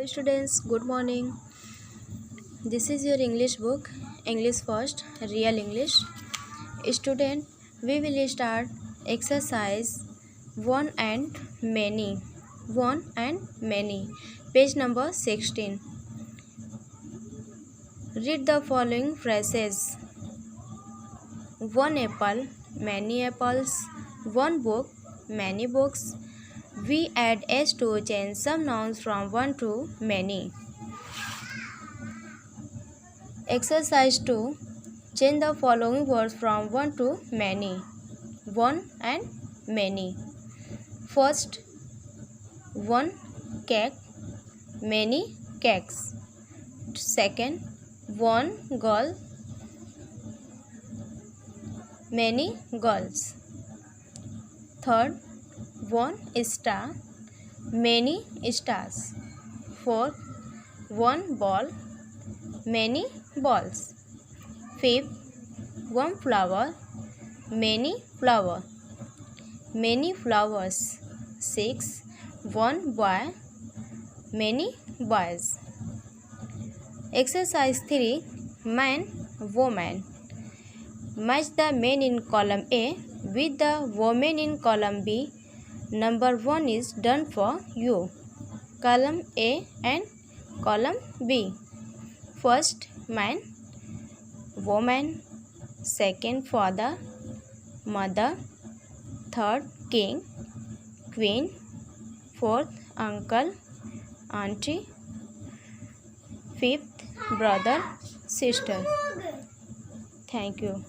Hello students, good morning. This is your English book, English First, Real English. Student, we will start exercise 1 and many. 1 and many. Page number 16. Read the following phrases. 1 apple, many apples. 1 book, many books. We add s to change some nouns from 1 to many. Exercise 2. Change the following words from 1 to many. 1 and many. First, 1 cake, many cakes. Second, 1 girl, many girls. Third, 1 star, many stars. Fourth, 1 ball, many balls. Fifth, 1 flower, many flower, many flowers. 6, 1 boy, many boys. Exercise 3. Man, woman. Match the men in column A with the women in column B. Number 1 is done for you. Column A and column B. First, man, woman. Second, father, mother. Third, king, queen. Fourth, uncle, auntie. Fifth, brother, sister. Thank you.